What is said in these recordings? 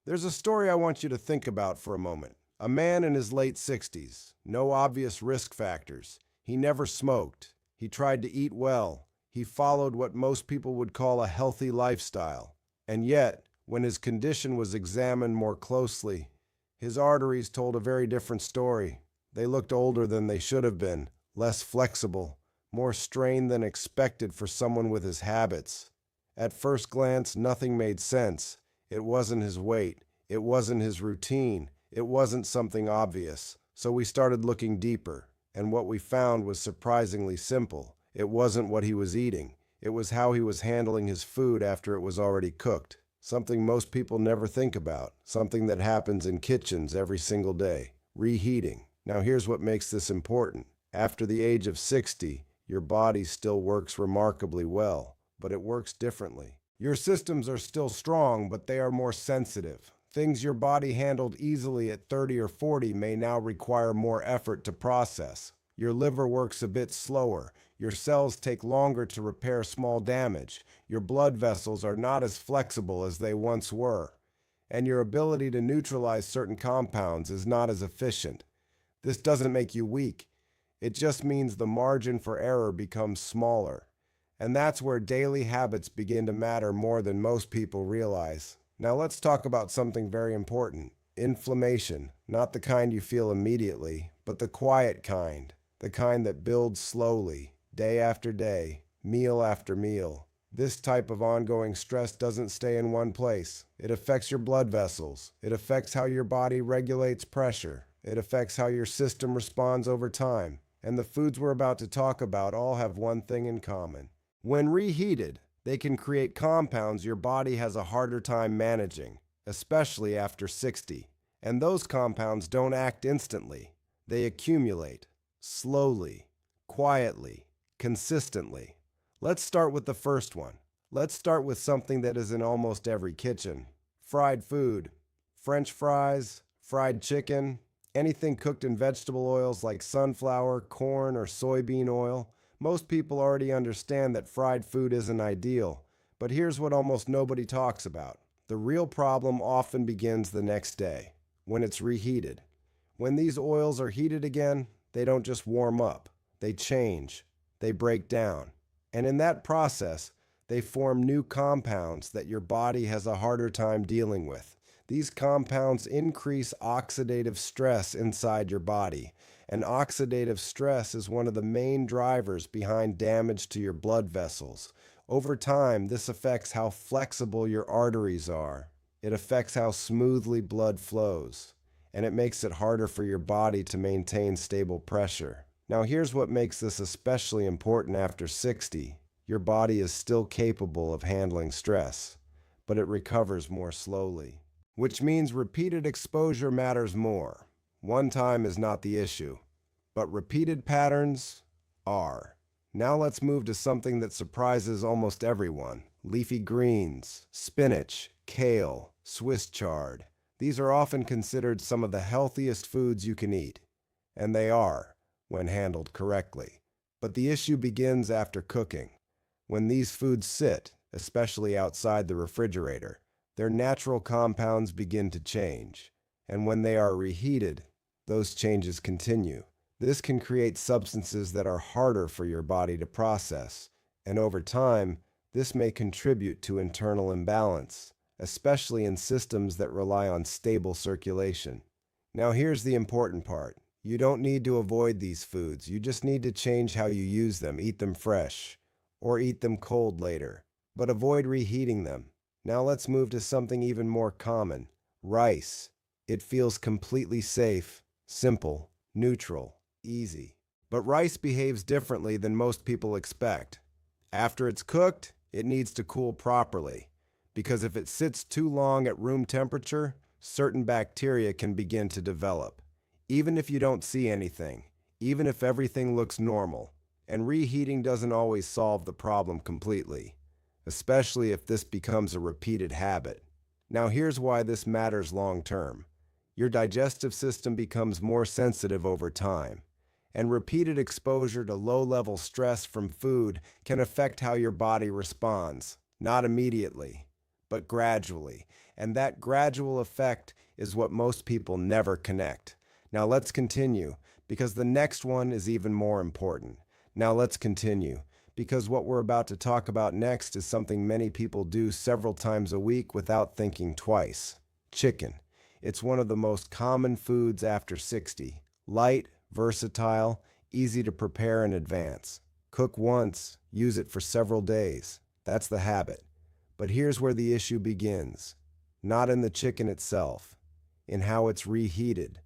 There's a story I want you to think about for a moment. A man in his late 60s, no obvious risk factors. He never smoked. He tried to eat well. He followed what most people would call a healthy lifestyle. And yet, when his condition was examined more closely, his arteries told a very different story. They looked older than they should have been, less flexible, more strained than expected for someone with his habits. At first glance, nothing made sense. It wasn't his weight. It wasn't his routine. It wasn't something obvious. So we started looking deeper, and what we found was surprisingly simple. It wasn't what he was eating. It was how he was handling his food after it was already cooked. Something most people never think about. Something that happens in kitchens every single day. Reheating. Now here's what makes this important. After the age of 60, your body still works remarkably well, but it works differently. Your systems are still strong, but they are more sensitive. Things your body handled easily at 30 or 40 may now require more effort to process. Your liver works a bit slower. Your cells take longer to repair small damage. Your blood vessels are not as flexible as they once were. And your ability to neutralize certain compounds is not as efficient. This doesn't make you weak. It just means the margin for error becomes smaller. And that's where daily habits begin to matter more than most people realize. Now let's talk about something very important. Inflammation, not the kind you feel immediately, but the quiet kind, the kind that builds slowly, day after day, meal after meal. This type of ongoing stress doesn't stay in one place. It affects your blood vessels. It affects how your body regulates pressure. It affects how your system responds over time. And the foods we're about to talk about all have one thing in common. When reheated, they can create compounds your body has a harder time managing, especially after 60. And those compounds don't act instantly. They accumulate, slowly, quietly, consistently. Let's start with the first one. Let's start with something that is in almost every kitchen. Fried food. French fries, fried chicken, anything cooked in vegetable oils like sunflower, corn, or soybean oil. Most people already understand that fried food isn't ideal, but here's what almost nobody talks about. The real problem often begins the next day, when it's reheated. When these oils are heated again, they don't just warm up, they change, they break down. And in that process, they form new compounds that your body has a harder time dealing with. These compounds increase oxidative stress inside your body. And oxidative stress is one of the main drivers behind damage to your blood vessels. Over time, this affects how flexible your arteries are. It affects how smoothly blood flows. And it makes it harder for your body to maintain stable pressure. Now, here's what makes this especially important after 60. Your body is still capable of handling stress, but it recovers more slowly, which means repeated exposure matters more. One time is not the issue, but repeated patterns are. Now let's move to something that surprises almost everyone. Leafy greens, spinach, kale, Swiss chard. These are often considered some of the healthiest foods you can eat, and they are, when handled correctly. But the issue begins after cooking. When these foods sit, especially outside the refrigerator, their natural compounds begin to change, and when they are reheated, those changes continue. This can create substances that are harder for your body to process, and over time, this may contribute to internal imbalance, especially in systems that rely on stable circulation. Now here's the important part. You don't need to avoid these foods, you just need to change how you use them, eat them fresh, or eat them cold later, but avoid reheating them. Now let's move to something even more common, rice. It feels completely safe, simple, neutral, easy. But rice behaves differently than most people expect. After it's cooked, it needs to cool properly, because if it sits too long at room temperature, certain bacteria can begin to develop. Even if you don't see anything, even if everything looks normal, and reheating doesn't always solve the problem completely, especially if this becomes a repeated habit. Now here's why this matters long term. Your digestive system becomes more sensitive over time, and repeated exposure to low-level stress from food can affect how your body responds, not immediately, but gradually. And that gradual effect is what most people never connect. Now let's continue, because the next one is even more important. Now let's continue, because what we're about to talk about next is something many people do several times a week without thinking twice. Chicken. It's one of the most common foods after 60. Light, versatile, easy to prepare in advance. Cook once, use it for several days. That's the habit. But here's where the issue begins. Not in the chicken itself, in how it's reheated.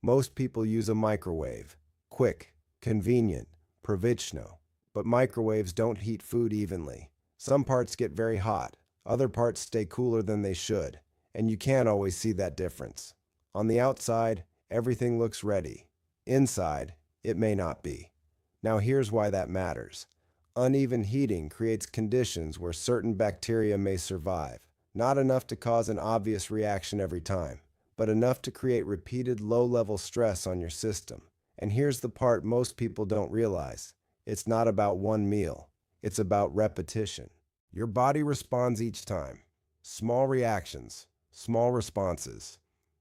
Most people use a microwave. Quick, convenient, provisional. But microwaves don't heat food evenly. Some parts get very hot, other parts stay cooler than they should, and you can't always see that difference. On the outside, everything looks ready. Inside, it may not be. Now here's why that matters. Uneven heating creates conditions where certain bacteria may survive. Not enough to cause an obvious reaction every time, but enough to create repeated low-level stress on your system. And here's the part most people don't realize. It's not about one meal. It's about repetition. Your body responds each time. Small reactions, small responses.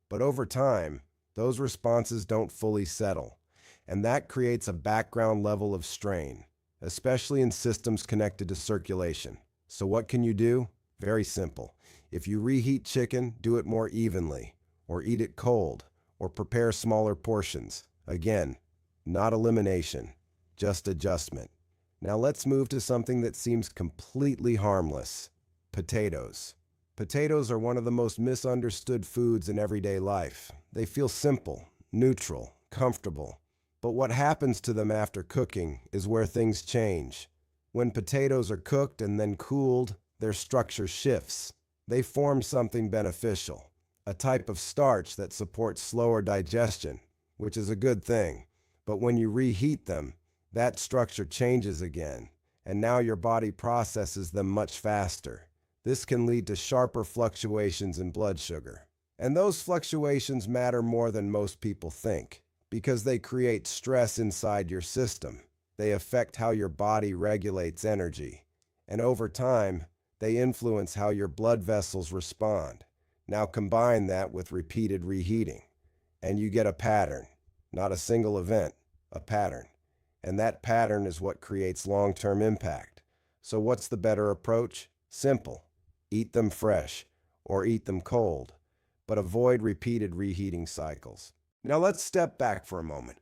But over time, those responses don't fully settle. And that creates a background level of strain, especially in systems connected to circulation. So what can you do? Very simple. If you reheat chicken, do it more evenly, or eat it cold, or prepare smaller portions. Again, not elimination, just adjustment. Now let's move to something that seems completely harmless. Potatoes. Potatoes are one of the most misunderstood foods in everyday life. They feel simple, neutral, comfortable. But what happens to them after cooking is where things change. When potatoes are cooked and then cooled, their structure shifts. They form something beneficial, a type of starch that supports slower digestion, which is a good thing. But when you reheat them, that structure changes again, and now your body processes them much faster. This can lead to sharper fluctuations in blood sugar. And those fluctuations matter more than most people think, because they create stress inside your system. They affect how your body regulates energy. And over time, they influence how your blood vessels respond. Now combine that with repeated reheating, and you get a pattern, not a single event, a pattern. And that pattern is what creates long-term impact. So what's the better approach? Simple. Eat them fresh, or eat them cold, but avoid repeated reheating cycles. Now let's step back for a moment,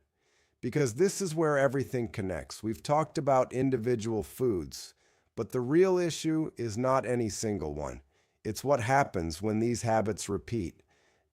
because this is where everything connects. We've talked about individual foods, but the real issue is not any single one. It's what happens when these habits repeat,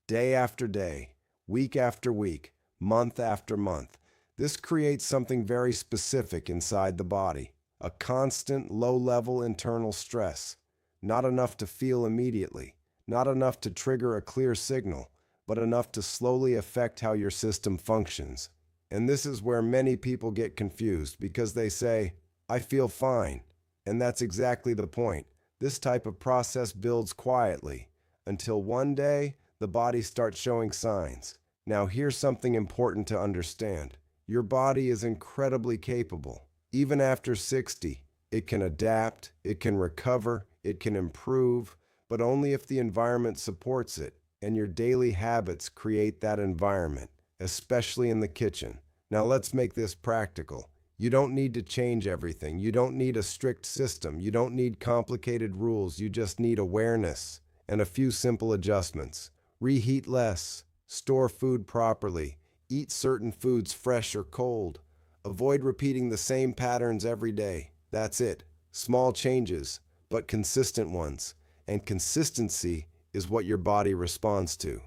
day after day, week after week, month after month. This creates something very specific inside the body, a constant low-level internal stress. Not enough to feel immediately, not enough to trigger a clear signal, but enough to slowly affect how your system functions. And this is where many people get confused because they say, I feel fine. And that's exactly the point. This type of process builds quietly until one day the body starts showing signs. Now here's something important to understand. Your body is incredibly capable. Even after 60, it can adapt, it can recover, it can improve, but only if the environment supports it, and your daily habits create that environment, especially in the kitchen. Now let's make this practical. You don't need to change everything. You don't need a strict system. You don't need complicated rules. You just need awareness and a few simple adjustments. Reheat less, store food properly, eat certain foods fresh or cold. Avoid repeating the same patterns every day. That's it. Small changes, but consistent ones. And consistency is what your body responds to.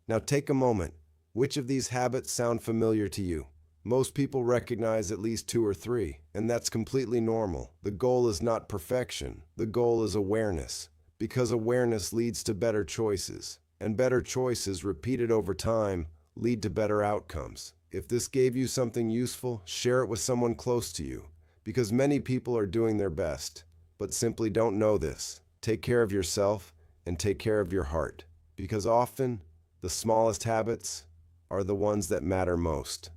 Now take a moment. Which of these habits sound familiar to you? Most people recognize at least 2 or 3, and that's completely normal. The goal is not perfection. The goal is awareness, because awareness leads to better choices, and better choices repeated over time lead to better outcomes. If this gave you something useful, share it with someone close to you, because many people are doing their best, but simply don't know this. Take care of yourself and take care of your heart, because often the smallest habits are the ones that matter most.